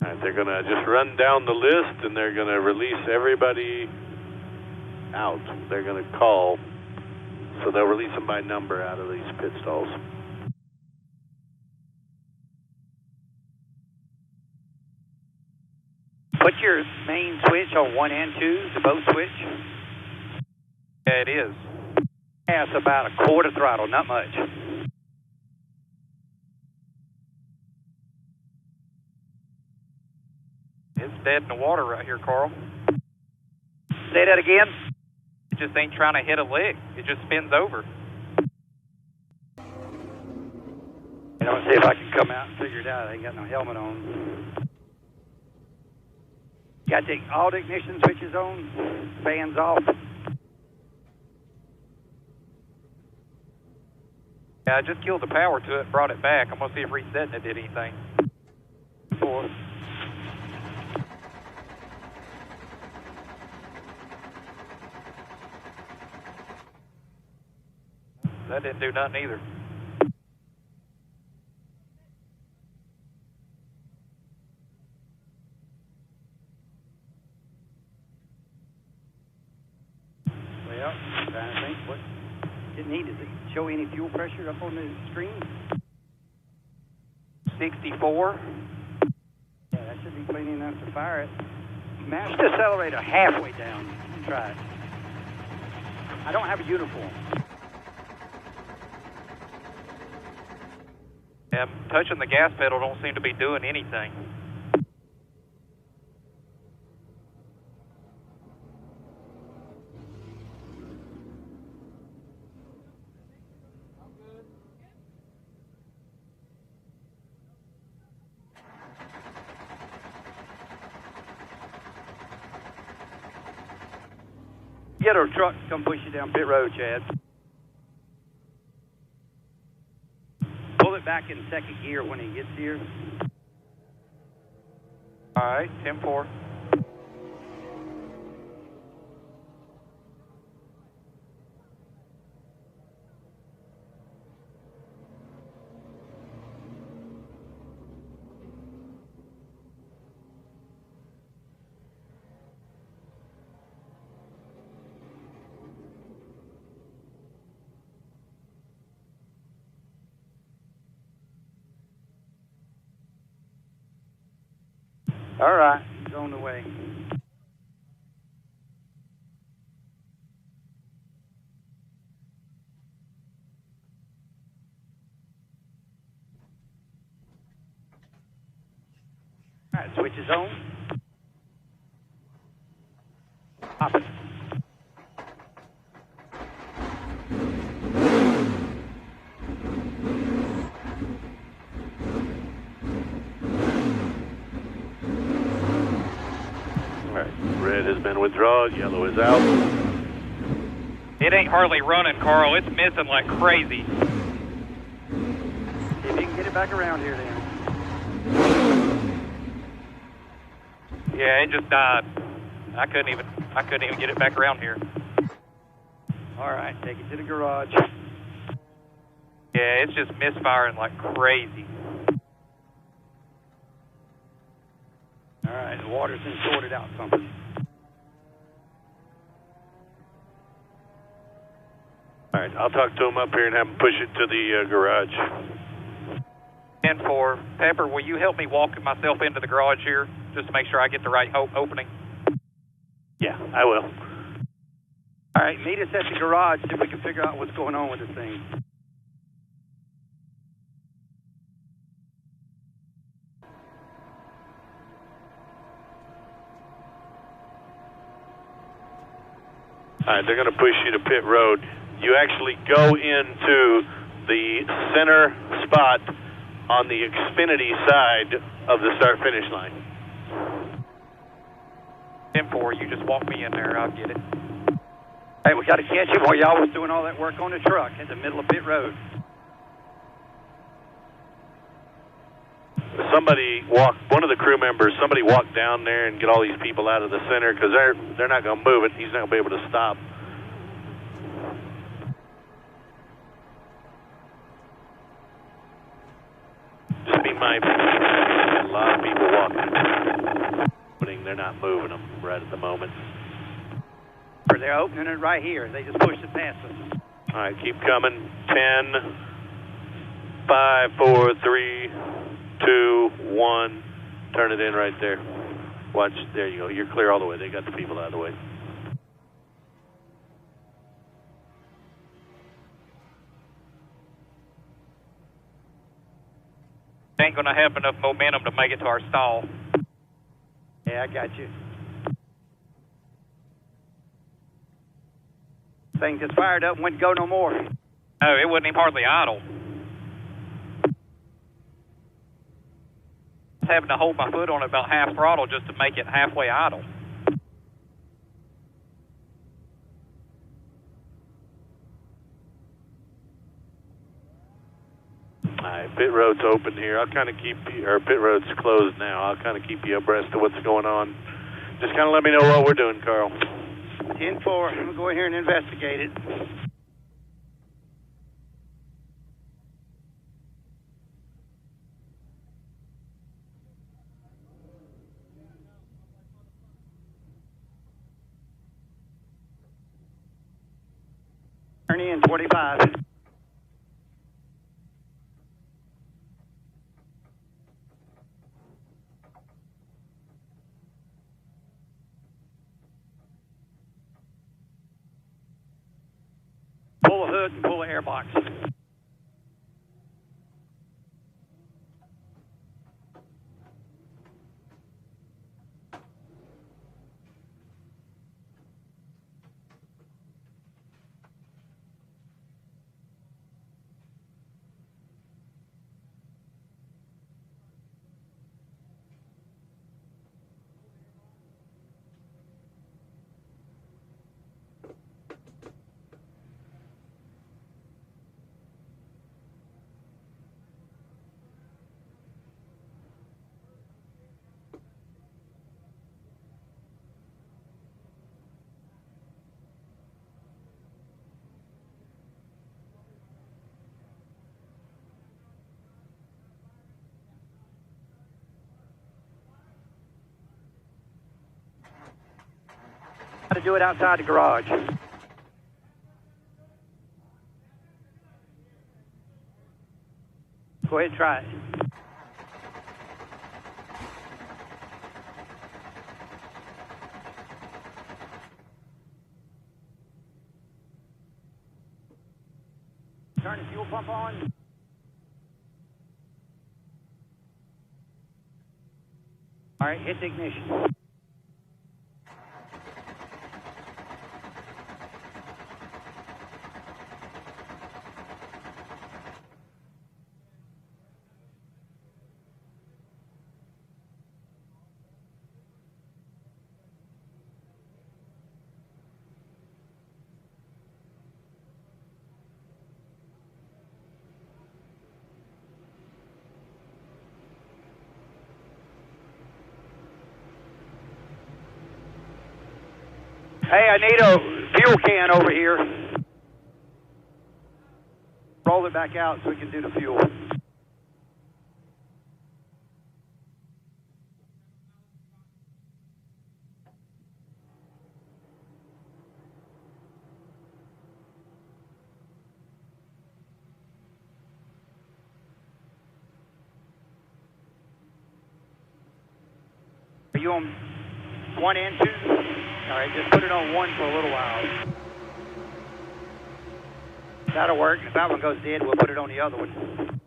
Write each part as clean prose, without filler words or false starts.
All right, they're going to just run down the list, and they're going to release everybody out. They're going to call, so they'll release them by number out of these pit stalls. Put your main switch on 1 and 2, the boat switch. Yeah, it is. Yeah, it's about a quarter throttle, not much. It's dead in the water right here, Carl. Say that again? It just ain't trying to hit a lick. It just spins over. I'm going to see if I can come out and figure it out. I ain't got no helmet on. Got all the ignition switches on, fans off. Yeah, I just killed the power to it, brought it back. I'm going to see if resetting it did anything. 4. That didn't do nothing either. Well, I'm trying to think what it needed. Does it show any fuel pressure up on the screen? 64. Yeah, that should be clean enough to fire it. Mash the accelerator halfway down. Try it. I don't have a uniform. Yeah, touching the gas pedal don't seem to be doing anything. Get our truck to come push you down pit road, Chad. Pull it back in second gear when it gets here. All right, 10-4. All right, he's on the way. All right, switch is on. Pop it. Red has been withdrawn, yellow is out. It ain't hardly running, Carl. It's missing like crazy. See if you can get it back around here then. Yeah, it just died. I couldn't even get it back around here. All right, take it to the garage. Yeah, it's just misfiring like crazy. All right, the water's been sorted out something. All right, I'll talk to him up here and have him push it to the garage. 10-4. Pepper, will you help me walk myself into the garage here, just to make sure I get the right opening? Yeah, I will. All right, meet us at the garage, see if we can figure out what's going on with this thing. All right, they're going to push you to pit road. You actually go into the center spot on the Xfinity side of the start-finish line. 10-4, you just walk me in there, I'll get it. Hey, we got to catch him while y'all was doing all that work on the truck in the middle of pit road. One of the crew members, somebody walk down there and get all these people out of the center because they're not going to move it. He's not going to be able to stop. Just be be my. A lot of people walking. They're not moving them right at the moment. They're opening it right here. They just pushed it past us. All right, keep coming. 10, 5, 4, 3, 2, 1. Turn it in right there. Watch. There you go. You're clear all the way. They got the people out of the way. Ain't going to have enough momentum to make it to our stall. Yeah, I got you. Thing just fired up and wouldn't go no more. No, it wasn't even hardly idle. I was having to hold my foot on it about half throttle just to make it halfway idle. All right, pit road's open here. I'll kind of keep you, or pit road's closed now. I'll kind of keep you abreast of what's going on. Just kind of let me know what we're doing, Carl. 10-4. I'm going to go in here and investigate it. Turn in 25. Pull the hood and pull the airbox. How to do it outside the garage. Go ahead and try it. Turn the fuel pump on. All right, hit the ignition. Hey, I need a fuel can over here. Roll it back out so we can do the fuel. Are you on 1 and 2? All right, just put it on 1 for a little while. That'll work. If that one goes dead, we'll put it on the other one.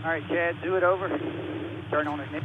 All right, Chad, do it over. Turn on it.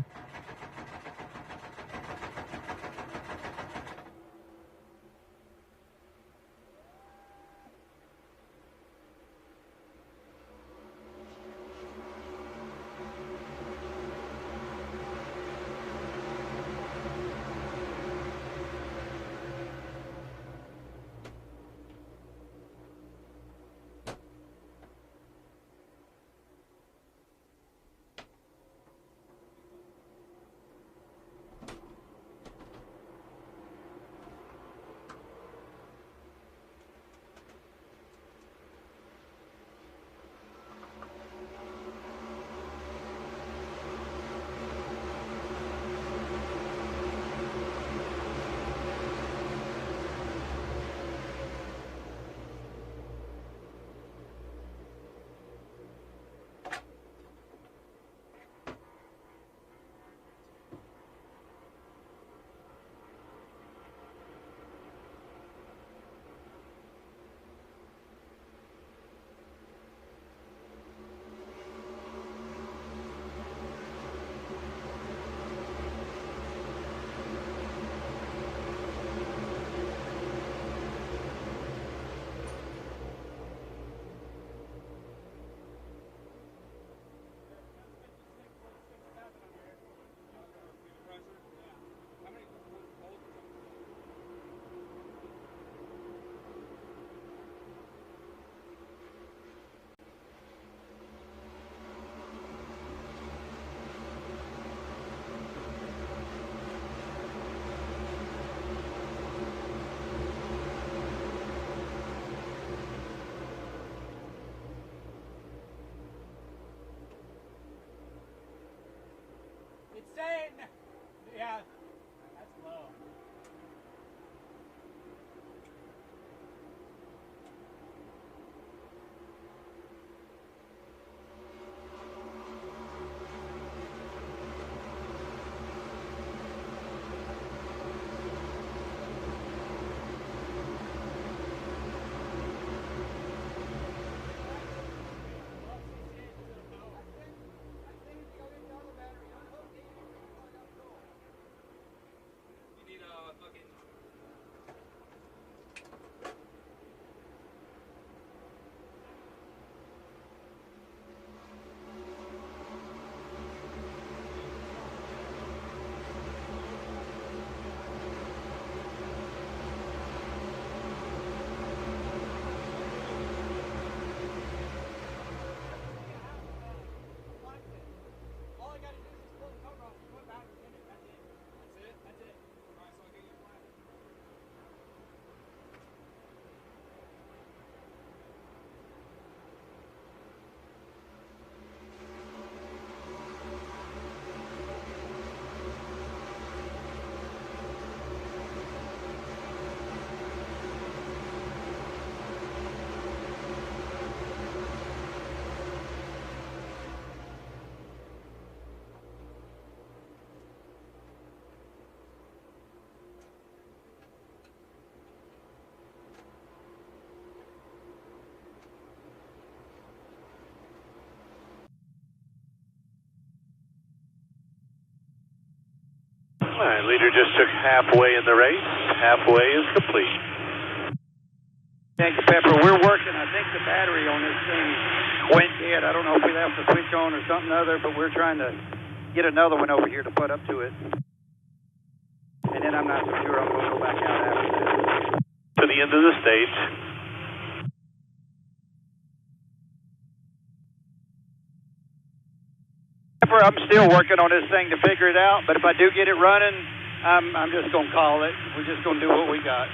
All right, leader just took halfway in the race. Halfway is complete. Thank you, Pepper. We're working. I think the battery on this thing went dead. I don't know if we left the switch on or something other, but we're trying to get another one over here to put up to it. And then I'm not so sure I'm going to go back out after that. To the end of the stage. Pepper, I'm still working on this thing to figure it out, but if I do get it running, I'm just going to call it. We're just going to do what we got.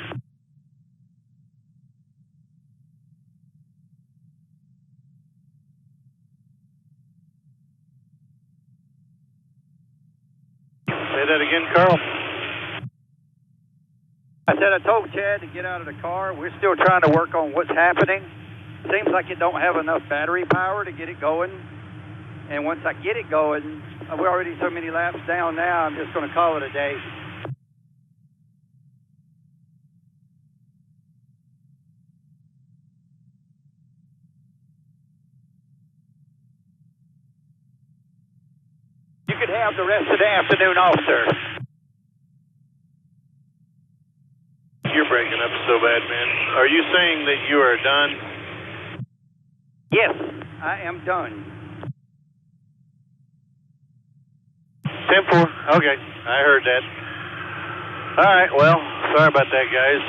Say that again, Carl. I said I told Chad to get out of the car. We're still trying to work on what's happening. Seems like it don't have enough battery power to get it going. And once I get it going, we're already so many laps down now, I'm just going to call it a day. You could have the rest of the afternoon off, sir. You're breaking up so bad, man. Are you saying that you are done? Yes, I am done. 10-4. Okay, I heard that. All right, well, sorry about that, guys.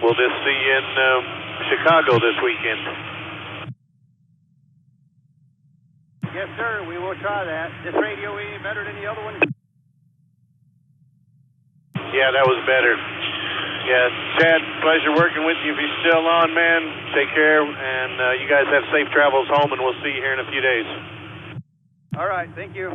We'll just see you in Chicago this weekend. Yes, sir, we will try that. This radio any better than the other one? Yeah, that was better. Yeah, Chad, pleasure working with you. If you're still on, man, take care, and you guys have safe travels home, and we'll see you here in a few days. All right, thank you.